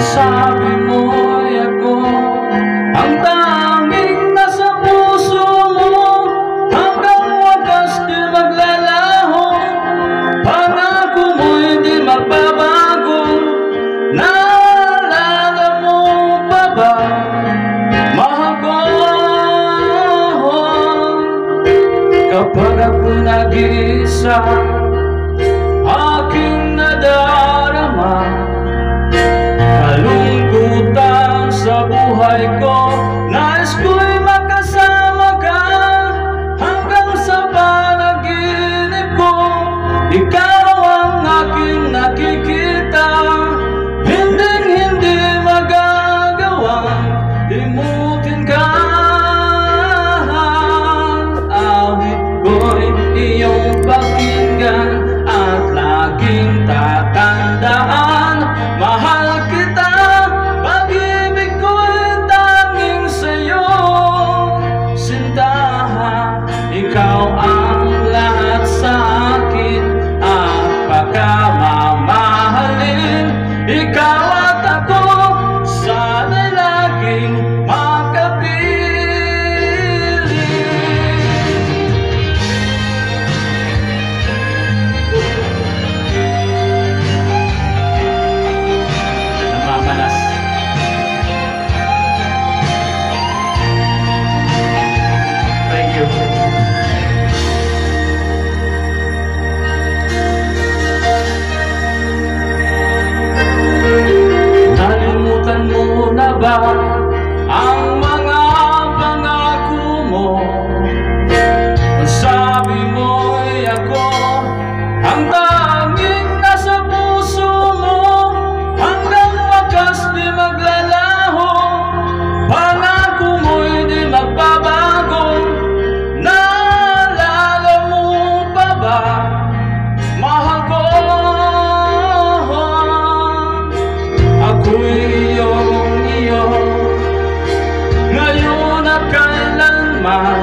sabi mo'y ako ang tanging nasa puso mo, hanggang wakas di maglalaho. Pangako mo'y di magbabago. Naalala mo pa ba, mahal ko? Kapag ako nag-iisa, aking nadarama kalungkutan sa buhay ko. Nais ko'y makasama ka hanggang sa panaginip ko. Ikaw ang aking nakikita, hinding-hindi magagawang limutin ka. Awit ko'y iyong pakinggan at laging tatandaan. Mahal kita, pag-ibig ko'y tanging sa'yo. Sinta, ikaw ang lahat sa akin at pagkamamahalin. Ikaw at ako, sana'y laging ang mga pangako mo. Sabi mo'y ako ang tanging nasa puso mo, hanggang wakas di maglalaho. Pangako mo'y di magbabago. Naalala mo pa ba, mahal ko? Ako'y ngayon at kailanman,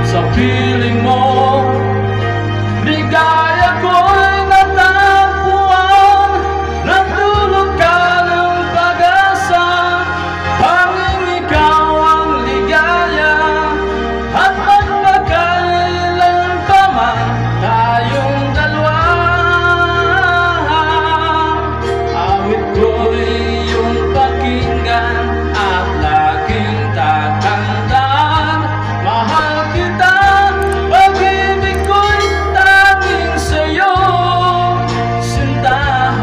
sa piling mo, ligaya ko'y natagpuan. Nagdulot ka ng pag-asa, hanging ikaw ang ligaya. At magpakailan pa man tayong dalawa, awit ko'y iyong pakinggan at laging tatandaan. Mahal kita, pag-ibig ko'y tanging sa'yo. Sinta,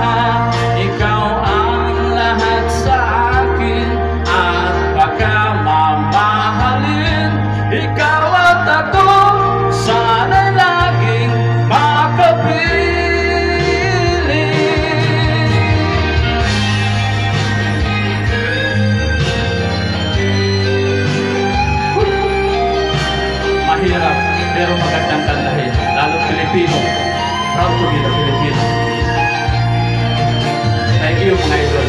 ikaw ang lahat sa akin at pagkamamahalin. Ikaw at ako, sana'y laging makapiling. Mahirap pero magandang kantahin, lalo Pilipino. Proud to be a Filipino. Thank you mga idol.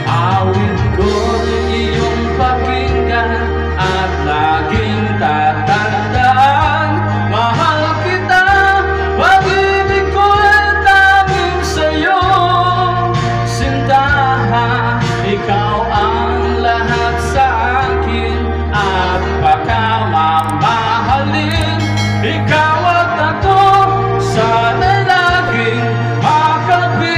Awit ko'y iyong pakinggan at laging tatandaan. Mahal kita, pag-ibig ko'y tanging sa'yo. Sinta, ikaw ang lahat sa akin at pagkamamahalin. Ikaw at ako, sana'y laging makapiling.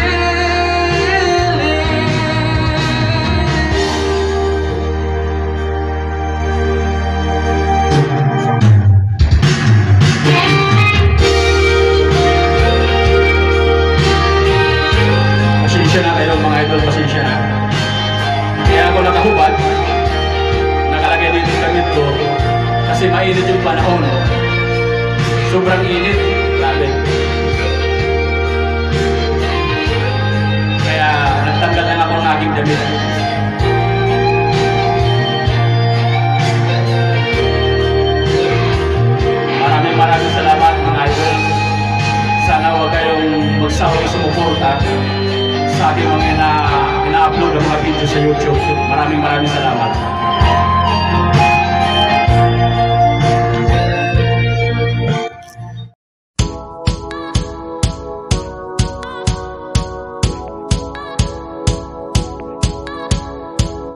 Pasensya na kayo mga idol, pasensya na. Kaya ako nakahubad, nakalagay dito sa ganito kasi mainit yung panahon. Sobrang init, grabe. Kaya nagtanggal lang ako ng aking damit. Maraming salamat mga idol. Sana huwag kayong magsawang sumuporta sa aking mga ina-upload ang mga video sa YouTube. Maraming salamat.